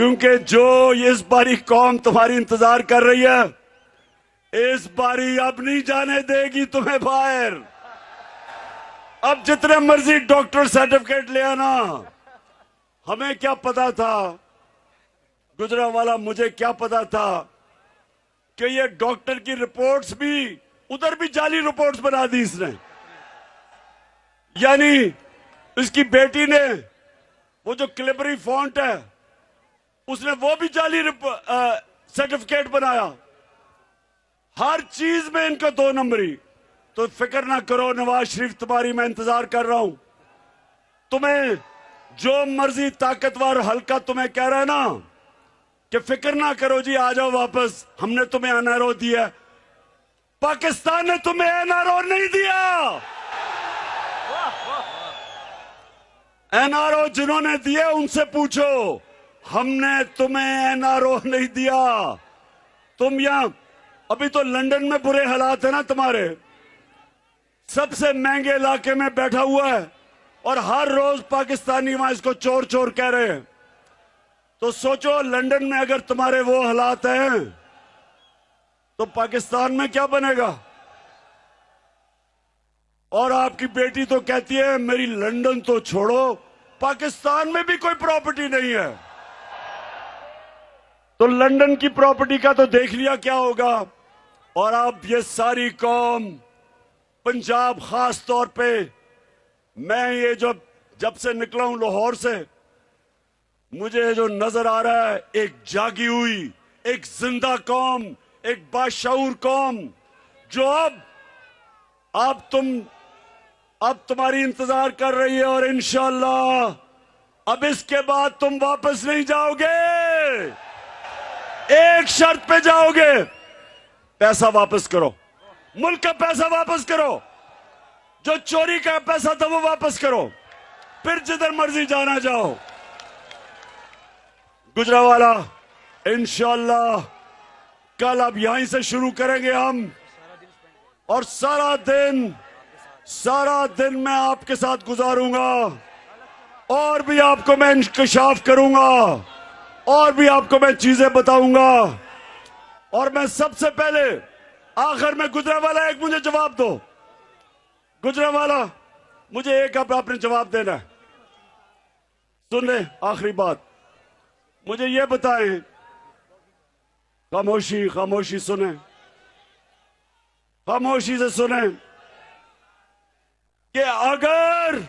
क्योंकि जो इस बारी कौम तुम्हारी इंतजार कर रही है, इस बारी अब नहीं जाने देगी तुम्हें बाहर। अब जितने मर्जी डॉक्टर सर्टिफिकेट ले आना। हमें क्या पता था, गुजरांवाला, मुझे क्या पता था कि ये डॉक्टर की रिपोर्ट्स भी उधर भी जाली रिपोर्ट्स बना दी इसने। यानी इसकी बेटी ने वो जो क्लिबरी फॉन्ट है उसने वो भी जाली सर्टिफिकेट बनाया। हर चीज में इनको 2 नंबरी। तो फिक्र ना करो नवाज शरीफ, तुम्हारी मैं इंतजार कर रहा हूं। तुम्हें जो मर्जी ताकतवर हल्का तुम्हें कह रहा है ना कि फिक्र ना करो जी, आ जाओ वापस, हमने तुम्हें एनआरओ दिया। पाकिस्तान ने तुम्हें एनआरओ नहीं दिया। एनआरओ जिन्होंने दिए उनसे पूछो, हमने तुम्हें एनआरओ नहीं दिया। तुम यहां, अभी तो लंदन में बुरे हालात है ना तुम्हारे, सबसे महंगे इलाके में बैठा हुआ है और हर रोज पाकिस्तानी वहां इसको चोर चोर कह रहे हैं। तो सोचो लंदन में अगर तुम्हारे वो हालात हैं तो पाकिस्तान में क्या बनेगा। और आपकी बेटी तो कहती है मेरी लंदन तो छोड़ो, पाकिस्तान में भी कोई प्रॉपर्टी नहीं है। तो लंदन की प्रॉपर्टी का तो देख लिया क्या होगा। और अब ये सारी कौम, पंजाब खास तौर पे, मैं ये जब से निकला हूं लाहौर से, मुझे जो नजर आ रहा है एक जागी हुई, एक जिंदा कौम, एक बाशऊर कौम जो अब तुम्हारी इंतजार कर रही है। और इंशाअल्लाह अब इसके बाद तुम वापस नहीं जाओगे। एक शर्त पे जाओगे, पैसा वापस करो, मुल्क का पैसा वापस करो, जो चोरी का पैसा था वो वापस करो, फिर जिधर मर्जी जाना जाओ। गुजरांवाला, इंशाअल्लाह कल अब यहीं से शुरू करेंगे हम, और सारा दिन मैं आपके साथ गुजारूंगा, और भी आपको मैं इंकशाफ करूंगा, और भी आपको मैं चीजें बताऊंगा। और मैं सबसे पहले आखिर में, गुजरांवाला एक मुझे जवाब दो, गुजरांवाला मुझे एक आपने जवाब देना है। सुन ले, आखिरी बात मुझे ये बताएं, खामोशी सुने, खामोशी से सुने, कि अगर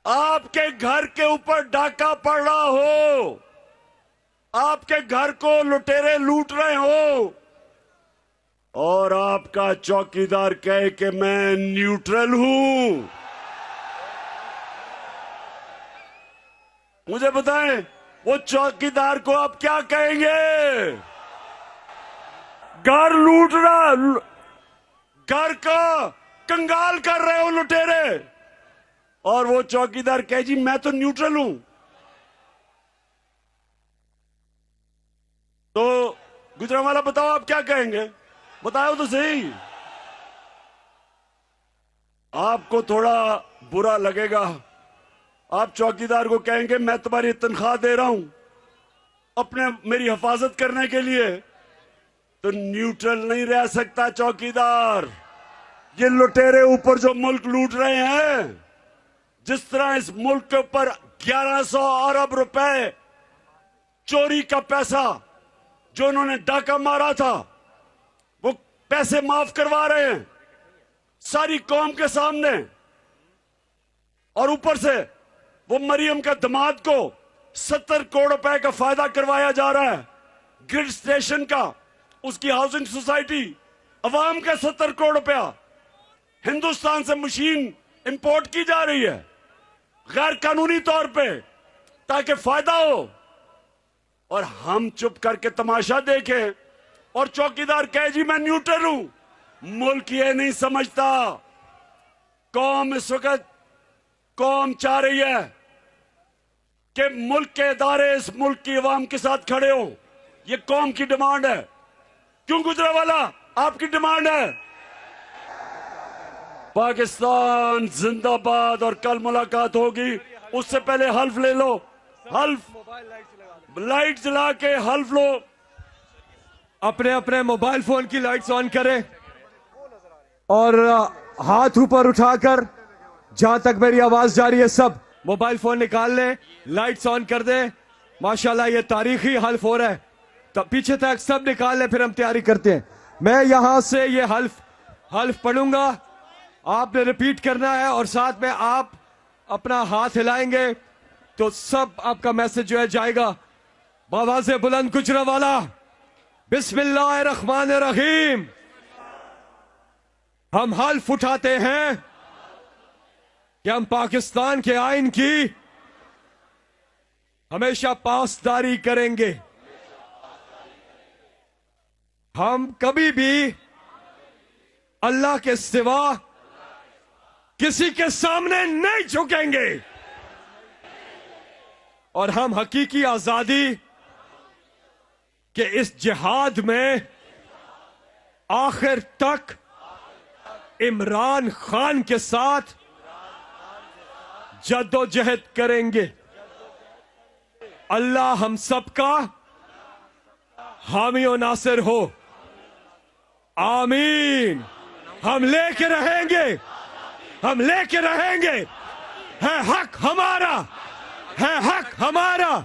आपके घर के ऊपर डाका पड़ रहा हो, आपके घर को लुटेरे लूट रहे हो, और आपका चौकीदार कहे कि मैं न्यूट्रल हूं, मुझे बताएं वो चौकीदार को आप क्या कहेंगे। घर लूट रहा, घर का कंगाल कर रहे हो लुटेरे, और वो चौकीदार कहे जी मैं तो न्यूट्रल हूं। तो गुजरांवाला बताओ आप क्या कहेंगे, बताओ तो सही। आपको थोड़ा बुरा लगेगा, आप चौकीदार को कहेंगे मैं तुम्हारी तनख्वाह दे रहा हूं मेरी हिफाजत करने के लिए, तो न्यूट्रल नहीं रह सकता चौकीदार। ये लुटेरे ऊपर जो मुल्क लूट रहे हैं, जिस तरह इस मुल्क के ऊपर 1100 अरब रुपए चोरी का पैसा जो उन्होंने डाका मारा था, वो पैसे माफ करवा रहे हैं सारी कौम के सामने। और ऊपर से वो मरियम का दामाद को 70 करोड़ रुपए का फायदा करवाया जा रहा है, ग्रिड स्टेशन का, उसकी हाउसिंग सोसाइटी, अवाम का 70 करोड़ रुपया हिंदुस्तान से मशीन इंपोर्ट की जा रही है गैर कानूनी तौर पे ताकि फायदा हो, और हम चुप करके तमाशा देखें। और चौकीदार कहे जी मैं न्यूट्रल हूं। मुल्क ये नहीं समझता, कौम इस वक्त कौम चाह रही है कि मुल्क के इदारे इस मुल्क की अवाम के साथ खड़े हो। ये कौम की डिमांड है। क्यों गुजरांवाला, आपकी डिमांड है। पाकिस्तान जिंदाबाद। और कल मुलाकात होगी, उससे पहले हल्फ ले लो, हल्फ। लाइट जला के हल्फ लो। अपने अपने मोबाइल फोन की लाइट्स ऑन करें और हाथ ऊपर उठाकर, जहां तक मेरी आवाज जा रही है सब मोबाइल फोन निकाल लें, लाइट्स ऑन कर दें। माशाल्लाह ये तारीखी हल्फ हो रहा है, तो पीछे तक सब निकाल लें, फिर हम तैयारी करते हैं। मैं यहां से ये हल्फ पढ़ूंगा, आपने रिपीट करना है और साथ में आप अपना हाथ हिलाएंगे तो सब आपका मैसेज जो है जाएगा। बावाज़े बुलंद गुजरांवाला, बिस्मिल्लाहिर्रहमानिर्रहीम। हम हल्फ उठाते हैं कि हम पाकिस्तान के आइन की हमेशा पासदारी करेंगे। हम कभी भी अल्लाह के सिवा किसी के सामने नहीं झुकेंगे और हम हकीकी आजादी के इस जिहाद में आखिर तक इमरान खान के साथ जद्दोजहद करेंगे। अल्लाह हम सबका हामी और नासिर हो, आमीन। हम लेके रहेंगे, हम लेके रहेंगे। है हक हमारा, है हक हमारा।